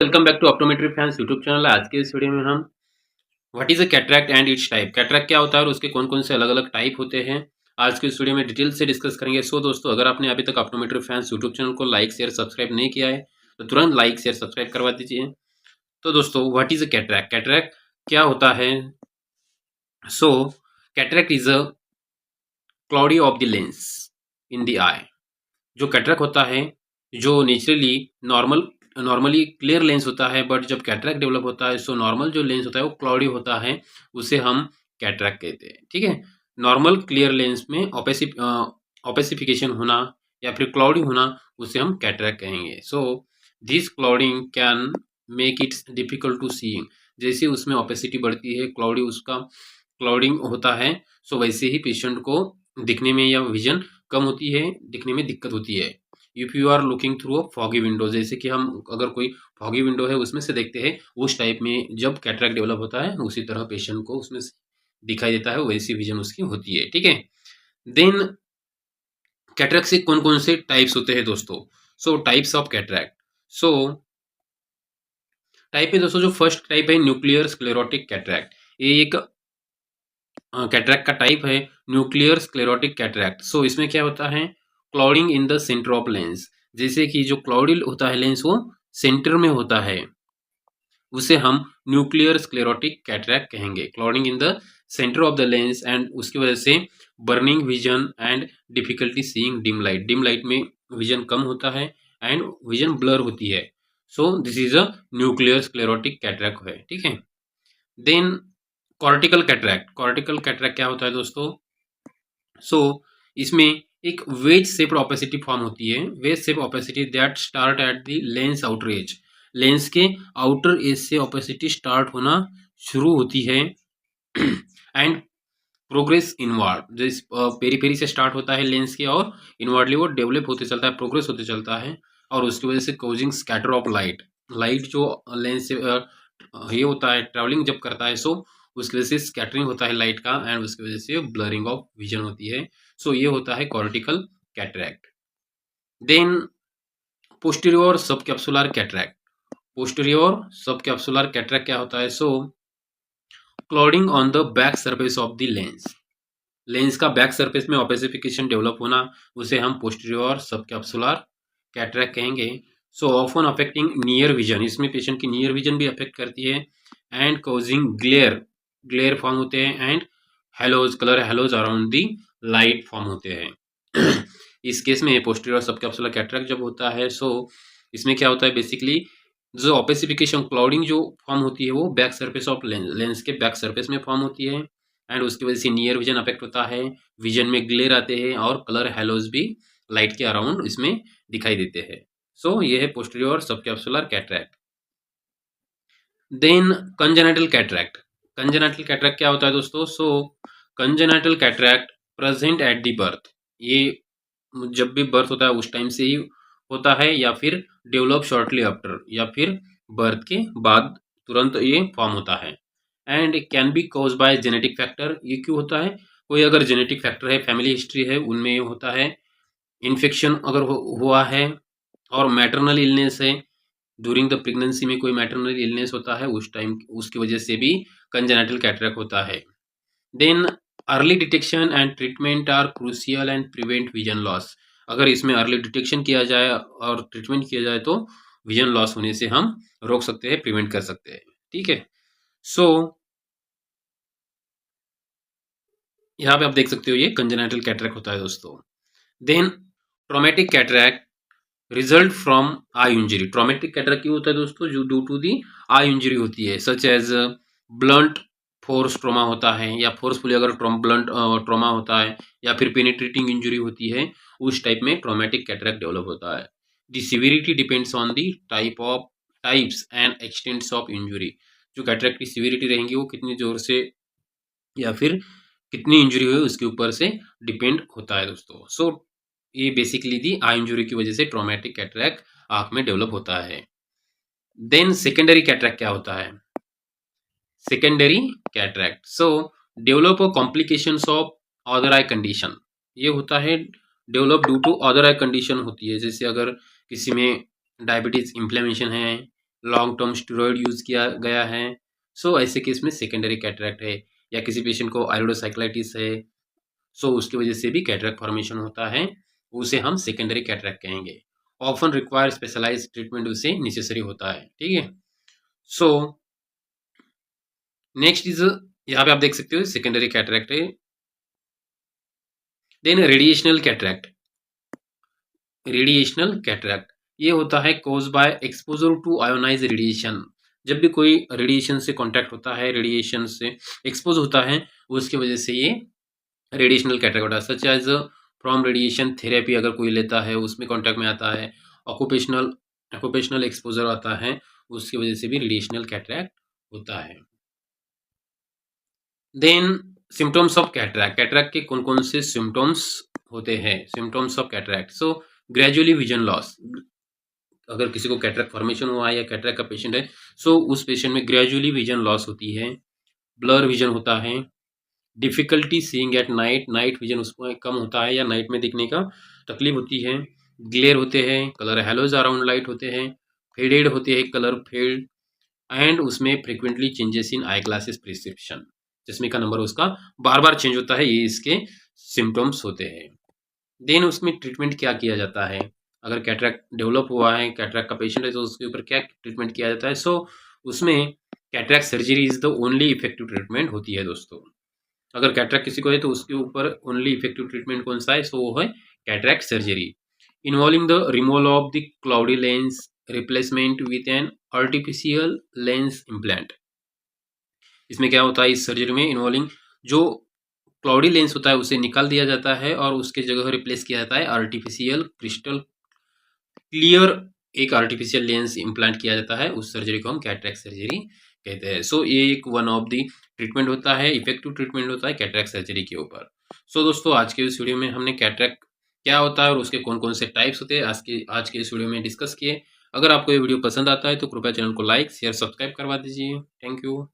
Welcome back to optometry fans YouTube channel. आज के इस वीडियो में हम what is a cataract and its type, cataract क्या होता है और उसके कौन कौन से अलग अलग टाइप होते हैं, आज के इस वीडियो में डिटेल से डिस्कस करेंगे। सो दोस्तों, अगर आपने अभी तक ऑप्टोमेट्री फैंस यूट्यूब चैनल को लाइक शेयर सब्सक्राइब नहीं किया है तो तुरंत लाइक शेयर सब्सक्राइब करवा दीजिए। तो दोस्तों, what is a cataract, cataract क्या होता है? So cataract is a cloudy of the lens in the eye. जो कैटरैक्ट होता है, जो नेचुरली नॉर्मली क्लियर लेंस होता है, बट जब कैटरैक्ट डेवलप होता है सो नॉर्मल जो लेंस होता है वो क्लाउडी होता है, उसे हम कैटरैक्ट कहते हैं। ठीक है, नॉर्मल क्लियर लेंस में ऑपेसिफिकेशन होना या फिर क्लाउडी होना, उसे हम कैटरैक्ट कहेंगे। So this clouding can make its difficult to seeing. जैसे उसमें ऑपेसिटी बढ़ती है, क्लाउडी उसका क्लाउडिंग होता है, सो वैसे ही पेशेंट को दिखने में या विजन कम होती है, दिखने में दिक्कत होती है। If you are looking through a foggy window, जैसे कि हम अगर कोई फॉगी विंडो है उसमें से देखते हैं, उस टाइप में जब कैटरैक्ट डेवलप होता है उसी तरह पेशेंट को उसमें से दिखाई देता है, वैसी विजन उसकी होती है। ठीक है, देन कैटरैक्ट से कौन कौन से टाइप्स होते हैं दोस्तों? सो types of cataract. So type है दोस्तों, जो फर्स्ट टाइप है न्यूक्लियर स्क्लेरोटिक कैटरैक्ट। ये एक कैटरैक्ट का टाइप है, न्यूक्लियर स्क्लेरोटिक कैटरैक्ट। सो इसमें क्या होता है, clouding in the centre of lens. जैसे कि जो क्लाउडी होता है लेंस, वो सेंटर में होता है, उसे हम न्यूक्लियर स्क्लेरोटिक कैटरैक्ट कहेंगे। Clouding in the centre of the lens and उसकी वजह से burning vision and difficulty seeing dim light. Dim light में विजन कम होता है एंड विजन ब्लर होती है। So this is a nuclear sclerotic cataract है। ठीक है, then cortical cataract. Cortical cataract क्या होता है दोस्तों? सो इसमें एक वेज शेप्ड ओपेसिटी फॉर्म होती है। Veg shape opacity that start at the lens outer as. Lens के आउटर एज से ओपेसिटी स्टार्ट होना शुरू होती है एंड प्रोग्रेस इनवर्ड। जिस पेरीफेरी से स्टार्ट होता है लेंस के, और इनवर्डली वो डेवलप होते चलता है, प्रोग्रेस होते चलता है, और उसकी वजह से causing scatter of light. Light जो लेंस से ये होता है, ट्रैवलिंग जब करता है, सो उसकी वजह से स्कैटरिंग होता है लाइट का एंड उसकी वजह से ब्लरिंग ऑफ विजन होती है। सो ये होता है cortical cataract. Then posterior sub capsular cataract. Posterior sub capsular cataract क्या होता है? So clouding on the back surface of the lens. Lens का बैक सरफेस में ओपेसिफिकेशन डेवलप होना, उसे हम पोस्टीरियर सब कैप्सुलर कैटरैक्ट कहेंगे। So often affecting near vision, इसमें पेशेंट की नियर विजन भी अफेक्ट करती है and causing glare. Glare form होते हैं and halos, colour halos around the light form होते हैं। इस केस में पोस्टीरियर सब कैप्सुलर कैटरैक्ट जब होता है, सो इसमें क्या होता है, बेसिकली जो ओपेसिफिकेशन क्लाउडिंग जो फॉर्म होती है वो बैक सरफेस ऑफ लेंस के बैक सरफेस में फॉर्म होती है एंड उसकी वजह से नियर विजन अफेक्ट होता है, विजन में ग्लेयर आते हैं और कलर हेलोज भी लाइट के अराउंड इसमें दिखाई देते हैं। सो ये है posterior sub capsular cataract. Then congenital cataract. Congenital cataract क्या होता है दोस्तों? So congenital cataract present at the birth. ये जब भी बर्थ होता है उस टाइम से ही होता है, या फिर डेवलप शॉर्टली आफ्टर, या फिर बर्थ के बाद तुरंत ये फॉर्म होता है and can be cause by genetic factor. ये क्यों होता है? कोई अगर जेनेटिक फैक्टर है, फैमिली हिस्ट्री है, उनमें ये होता है। इन्फेक्शन अगर हुआ है, और मैटरनल इलनेस है, ड्यूरिंग द प्रेगनेंसी में कोई मैटरनल इलनेस होता है, उस टाइम उसकी वजह से भी कंजेनिटल कैटरैक्ट होता है। Then early detection and treatment are crucial and prevent vision loss. अगर इसमें अर्ली डिटेक्शन किया जाए और ट्रीटमेंट किया जाए तो विजन लॉस होने से हम रोक सकते हैं, प्रिवेंट कर सकते हैं। ठीक है, सो यहाँ पे आप देख सकते हो ये कंजेनिटल कैटरैक्ट होता है दोस्तों। Then traumatic cataract result from eye injury. Traumatic cataract क्यों होता है दोस्तों? जो due to the eye injury होती है, such as blunt force trauma होता है, या फोर्सफुली अगर ब्लंट ट्रॉमा होता है, या फिर पेनिट्रेटिंग इंजरी होती है, उस टाइप में ट्रॉमेटिक कैटरैक्ट डेवलप होता है। The severity depends on the types and extents of injury. जो कैटरैक्ट की सिविरिटी रहेंगी वो कितनी जोर से या फिर कितनी इंजरी हुई उसके ऊपर से डिपेंड होता है दोस्तों। सो ये बेसिकली दी आई इंजरी की वजह से ट्रॉमेटिक कैटरैक्ट आंख में डेवलप होता है। देन सेकेंडरी कैटरैक्ट क्या होता है? Secondary cataract so develop complications of other eye condition. ये होता है develop due to other eye condition होती है, जैसे अगर किसी में डायबिटीज, इन्फ्लेमेशन है, लॉन्ग टर्म स्टेरॉइड यूज किया गया है, सो ऐसे केस में सेकेंडरी कैटरैक्ट है। या किसी पेशेंट को आइरोडोसाइक्लाइटिस है, सो उसकी वजह से भी कैटरैक्ट फॉर्मेशन होता है, उसे हम सेकेंडरी कैटरैक्ट कहेंगे। ऑफन रिक्वायर स्पेशलाइज ट्रीटमेंट उसे नेसेसरी होता है, ठीक है। सो नेक्स्ट इज, यहाँ पे आप देख सकते हो सेकेंडरी कैटरैक्ट है। Then radiational cataract. Radiational cataract ये होता है cause by exposure to ionise radiation. जब भी कोई रेडिएशन से कांटेक्ट होता है, रेडिएशन से एक्सपोज होता है, उसकी वजह से ये रेडिएशनल कैटरैक्ट होता है। Such as from radiation therapy अगर कोई लेता है, उसमें कांटेक्ट में आता है, ऑक्यूपेशनल एक्सपोजर आता है, उसकी वजह से भी रेडिएशनल कैटरैक्ट होता है। Then symptoms of cataract. Cataract के कौन कौन से सिम्टम्स होते हैं? Symptoms of cataract, so gradually vision loss. अगर किसी को कैटरैक्ट फॉर्मेशन हुआ है या कैटरैक्ट का पेशेंट है, सो उस पेशेंट में ग्रेजुअली विजन लॉस होती है, ब्लर विजन होता है, difficulty seeing at night, night vision उसको कम होता है या नाइट में दिखने का तकलीफ होती है, ग्लेयर होते हैं, कलर हैलोज अराउंड लाइट होते हैं, फेडेड होते हैं, कलर फेड, एंड उसमें frequently changes in eye glasses prescription, चश्मे का नंबर उसका बार बार चेंज होता है, ये इसके सिम्टम्स होते हैं। देन उसमें ट्रीटमेंट क्या किया जाता है? अगर कैटरैक्ट डेवलप हुआ है, कैटरैक्ट का पेशेंट है, तो उसके ऊपर क्या ट्रीटमेंट किया जाता है? सो उसमें cataract surgery is the only effective treatment होती है दोस्तों। अगर कैटरैक्ट किसी को है तो उसके ऊपर ओनली इफेक्टिव ट्रीटमेंट कौन सा है? सो वो है cataract surgery, involving the removal of the cloudy lens, replacement with an artificial lens implant. इसमें क्या होता है? इस सर्जरी में इन्वॉल्विंग जो क्लाउडी लेंस होता है उसे निकाल दिया जाता है और उसके जगह रिप्लेस किया जाता है आर्टिफिशियल क्रिस्टल क्लियर, एक आर्टिफिशियल लेंस इम्प्लांट किया जाता है। उस सर्जरी को हम कैटरैक्ट सर्जरी कहते हैं। सो ये एक वन ऑफ द ट्रीटमेंट होता है, इफेक्टिव ट्रीटमेंट होता है कैटरैक्ट सर्जरी के ऊपर। सो दोस्तों आज के इस वीडियो में हमने कैटरैक्ट क्या होता है और उसके कौन कौन से टाइप्स होते हैं आज के इस वीडियो में डिस्कस किए। अगर आपको ये वीडियो पसंद आता है तो कृपया चैनल को लाइक शेयर सब्सक्राइब करवा दीजिए। Thank you.